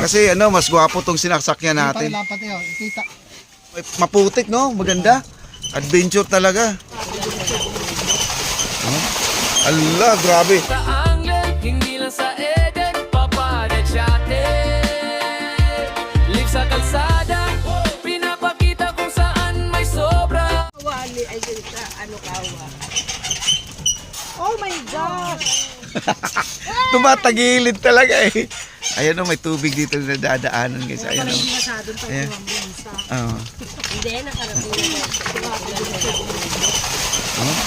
Kasi ano, mas gwapo tong sinasakyan natin. Lapat yun, kita. Maputik, no? Maganda. Adventure talaga. Oh. Allah, grabe. Hindi lang sa Eden, papadat siya live sa kalsada, pinapakita kung saan may sobra. Wali ay yun sa ano kawa. Oh my gosh! Tumatagilid talaga eh. Ayan o, may tubig dito na dadaanan guys. Ayan o. Masadong Ayan. pagkuwambansa. Oh. Hindi, nakarating na. Oh.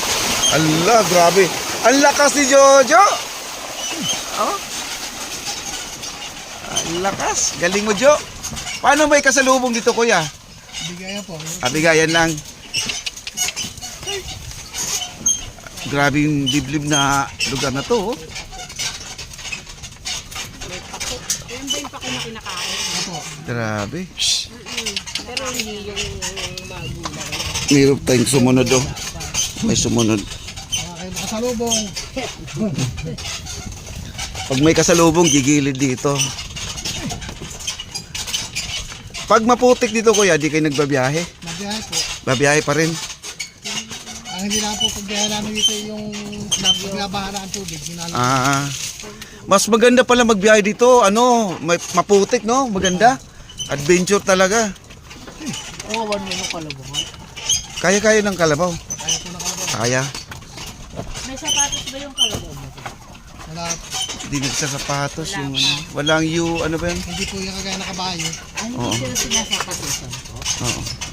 Allah, grabe. Ang lakas ni Jojo. Oh. Ang lakas. Galing mo, Jo. Paano may kasalubong dito, kuya? Bigayan po. Bigayan lang. Grabe yung liblib na lugar na to. Oh. Yan ba yung pako na kinakain? Opo. Grabe. Pero hindi yung magulang. Mayroon tayong sumunod oh. May sumunod. Kayo nakasalubong. Pag may kasalubong, gigilid dito. Pag maputik dito kuya, di kayo nagbabiyahe? Mabiyahe po. Babiyahe pa rin. Ang hindi lang po pagbiyahe namin dito yung naglabahan ang tubig. Ah. Mas maganda pala magbiyahe dito. Ano, may maputik no? Maganda. Adventure talaga. Awan mo yung kalabaw. Kaya-kaya ng kalabaw. Kaya po nakalabaw. Kaya. May sapatos ba yung kalabaw mo? Wala, Di nagsasapatos yung ano. Walang ano ba yan? hindi po yung kagaya nakabayo. Ay, Oo. hindi sila sinasapatosan po. Oo.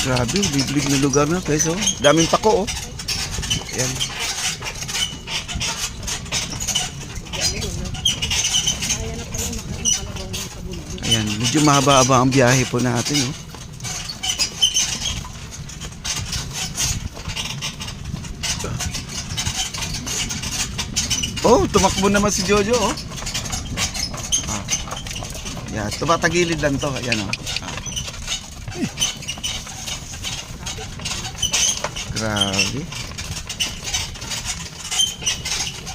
Grabe, biblig na lugar na guys oh. Daming pako oh. Ayan. Ayan, medyo mahaba-haba ang biyahe po natin oh. Oh, tumakbo naman si Jojo oh. Ah. Yan, tumatagilid lang to. Ayan oh. Ah. Grabe.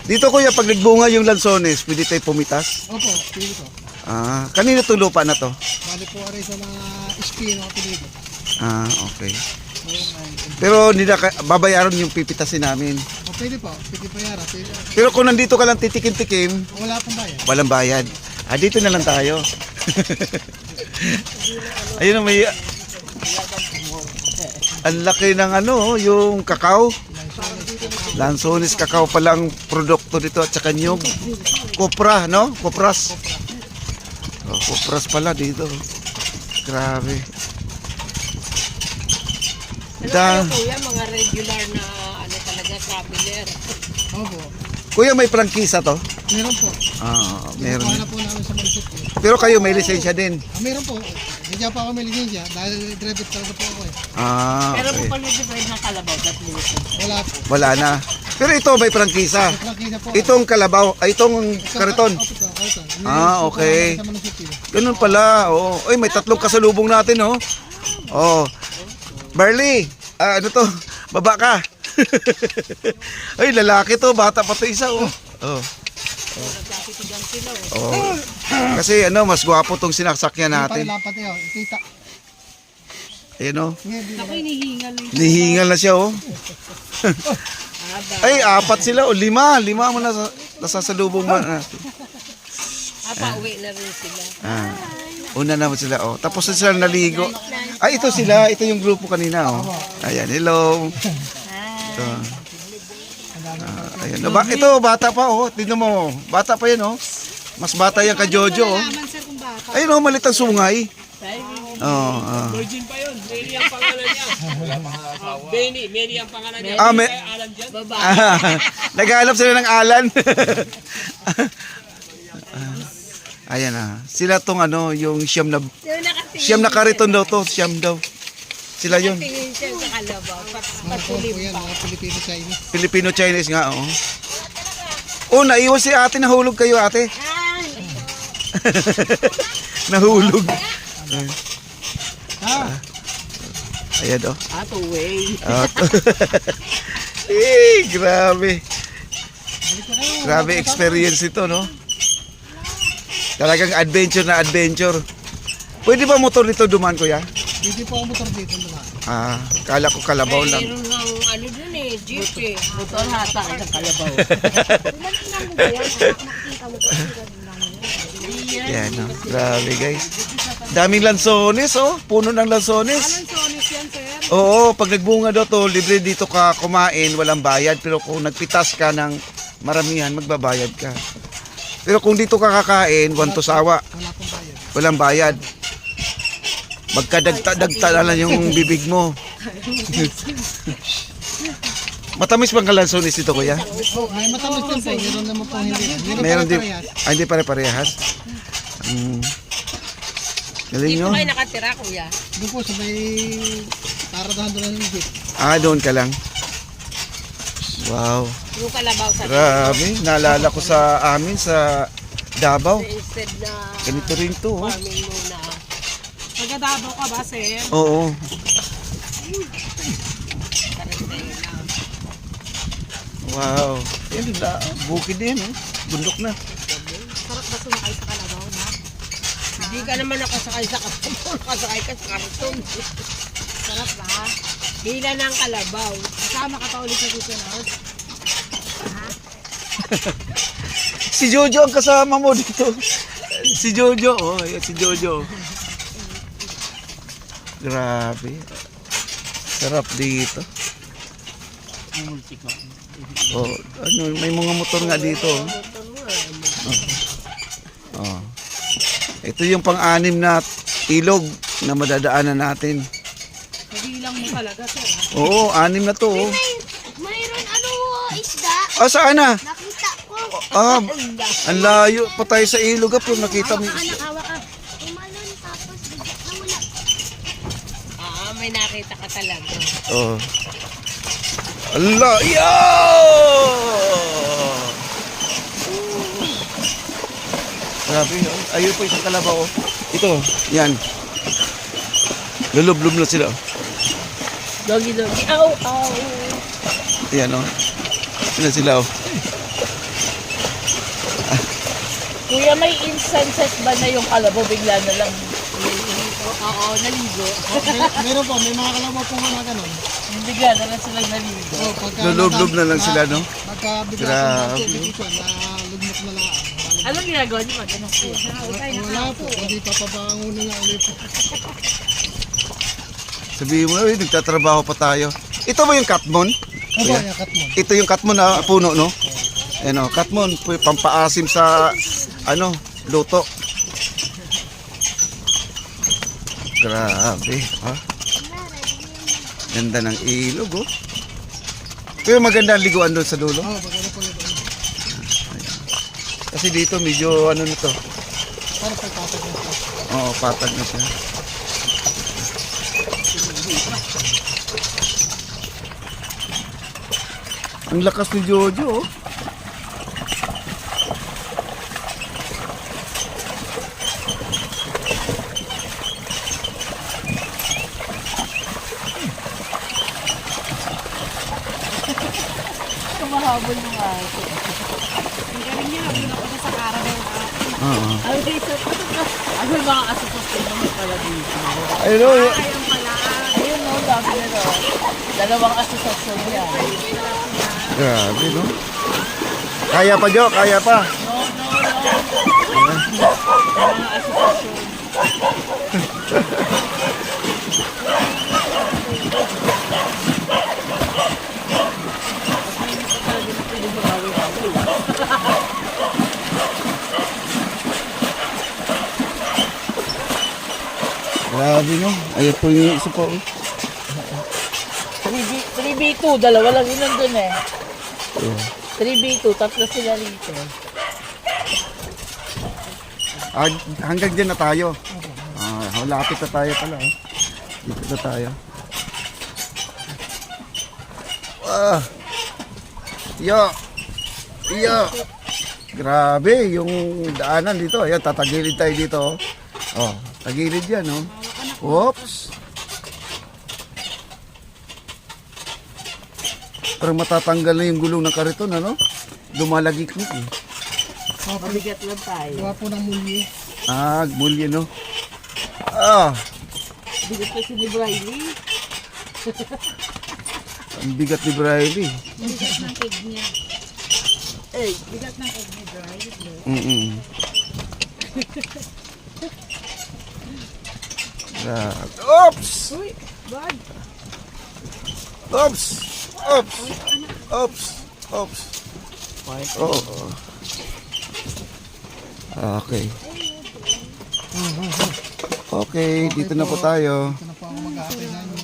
Dito kuya, pag nagbunga yung lansones, pwede tayo pumitas? Opo, pili ko. Ah, kanino to lupa na to? Bali po rin sa mga espino ako dito. Ah, okay. Pero hindi na babayaran yung pipitasin namin. O pwede po, pwede po yara. Pwede. Pero kung nandito ka lang titikim-tikim, Wala pong bayan. walang bayad. Ah, dito na lang tayo. Ayun may ang laki ng ano, yung kakao. Lansones kakao palang produkto dito at saka nyug. Kopra, no? Kopras. Oh, kopras pala dito. Grabe. Ano Da, kayo kuya, mga regular na ano talaga, traveler. Opo. kuya, may prangkisa to? Meron po. Ah, Meron. meron. na po namin sa munisipyo. Pero kayo may lisensya din. Meron po. Hindi pa ako may lisensya dahil driver talaga po ako eh. Ah, Pero okay. kung pag nag-divide ng kalabaw, that listen. Wala po. Wala na. Pero ito may prangkisa. Nakita po. Itong kalabaw, ay itong kariton. Opo, kariton. Ah, Meron po okay. sa munisipyo. Ganun pala. Oh, ay may tatlong kasalubong natin, oh. Oh. Barley, ano to? Baba ka. Ay, lalaki to, bata pa to isa, oh. Oh. Nagkakitigan sila. Oh. Kasi ano, mas gwapo tong sinasakyan natin. Lapat yun, kita. Ayan, oh. Ako hinihingal yung Nihingal na siya, oh. haba. Ay, apat sila, oh. Lima mo na nasasalubong mo natin. Pauwi na rin sila. Ah. Una naman sila, oh. Tapos na sila naligo. Ay, ito sila. Ito yung grupo kanina, oh. Ayan, hello. Ito. Ayan. Ito, bata pa, oh. Tignan mo, bata pa yan, oh. Mas bata yan ka Jojo, oh. Naman sir kung baka. Ayun, oh, malit ang sungay. Oh, Virgin pa yun. Mary ang pangalan niya. Benny, Mary ang pangalan niya. Ah, Alam dyan. naghahanap sila ng Alan. Ayan ah. Sila tong ano, yung siyam na kariton daw to, siyam daw. Sila yun. Tingin siya sa kalabaw. Mga po yan, mga Pilipino Chinese. Filipino-Chinese nga, oh. Oh, naiwan si ate, nahulog kayo ate. Nahulog. Ayan, oh. Away. Grabe. Grabe experience ito, no? Talagang adventure na adventure. Pwede ba motor dito dumaan, kuya? Hindi po ang motor dito naman. Ah, kala ko kalabaw lang. Mayroon ng ano dun eh, jeep eh. Motor hata ng kalabaw. Yan, no? Grabe, guys. Daming lansones, oh. Puno ng lansones. Sonis yan, sir. Oo, pag nagbunga daw to, libre dito ka kumain, walang bayad. Pero kung nagpitas ka ng maramihan, magbabayad ka. Pero kung dito ka kakain, wanto sawa, Wala pong bayad. walang bayad. Magkadagta-dagta na lang yung bibig mo. Matamis bang kalansones dito, kuya? Oh, may matamis din po. Meron naman po hindi. Meron din. pare-parehas. Ay, hindi pare-parehas. Galing Dito nyo. kayo nakatira, kuya. Doon po sa may paradahan doon ng jeep. Ah, doon ka lang. Wow. Yung kalabaw sa Grabe. Naalala ko sa amin sa Davao. instead na Ganito rin to. Oh. farming muna. Magadabaw ka ba, sir? Oo. Wow. Yan na. Bukid din. Oh. Bundok na. Sarap ba sumakay sa kalabaw, na? Hindi ka naman nakasakay sa karton. Nakasakay ka sa karton. Sarap ba? Hila ng kalabaw. Kasama ka pa ulit sa susunod. Si Jojo ang kasama mo dito. Si Jojo. Oh, yan si Jojo. Grabe. Sarap dito. Oh, ano, may mga motor nga dito. Oh. Ito yung pang-anim na ilog na madadaanan natin. Nabilang mo talaga, sir. Oo, 6 na to. Oh. Mayroon ano isda, Ah, saan na? nakita ko. Ah, ang layo pa tayo sa ilog. Pero nakita mo. Anak, hawa ka. Umalon tapos bigla nawala. Ah, may nakita ka talaga. Oh. Allah, yo! Grabe, oh. Ayun po isang kalabaw. Oh. Ito, yan. Lulublob na sila. Doggy, doggy. Ow, ow. Yan, oh. Yan sila, oh. Kuya, may instances ba na yung kalabaw bigla na lang? Oo, naligo. Meron po, may mga kalabaw po nga ganun. Bigla na lang silang naligo. Oh, pagka Lulublob na lang sila, no? Pagka bigla Grabe. po magtubig ito, nalugmok na lang. Anong ginagawa niyo? Magandang po. Wala po, hindi papabangunin nga ulit po. Sabihin mo, nagtatrabaho pa tayo. Ito ba yung katmon? Opo, yung katmon. Ito yung katmon na puno, no? Ano, katmon, pampaasim sa, ano, luto. Grabe, ha? Ganda ng ilog, oh. Pero maganda ang liguan doon sa dulo. Oh, maganda po ito. Kasi dito medyo ano nito. Para pagpapag na siya. Oo, patag na siya. Ang lakas ni Jojo, oh. Kumahabol ng aso. Ang galing niya, habol ako na sa karabaw. Oo. Ay, dito. Ano yung mga asosasyon naman pala dito? Ayun, oh. Ayun pala. Ayun, no, dami na no. Dalawang asosasyon yan. Grabe, no? Kaya pa, Jo, kaya pa. Mga asosasyon. Grabe, no? Ayun po yung isa po. 3B2, dalawa lang yun nandun eh. Oh. 3B2, tatlo sila rito. Ah, hanggang dyan na tayo. Ah, lapit na tayo pala. Oh. Dito na tayo. Ah. Yo. Yo. Grabe, yung daanan dito. Ayan, tatagilid tayo dito. Oh, tagilid yan, oh. Oops. Parang matatanggal na yung gulong ng kariton, ano? Lumalagik na, eh. Mabigat lang tayo. Gawa po ng muli. Ah, mulye no. Ah, Bigat kasi ni Briley. ang bigat ni Briley. Bigat ng egg niya. Eh, bigat ng egg ni Briley. Mm. Oops! Uy, bad. Oops! Oops! Oops! Oops! Oh, oh. Okay. Okay, dito na po tayo. Ito na po ako mag-aapinan.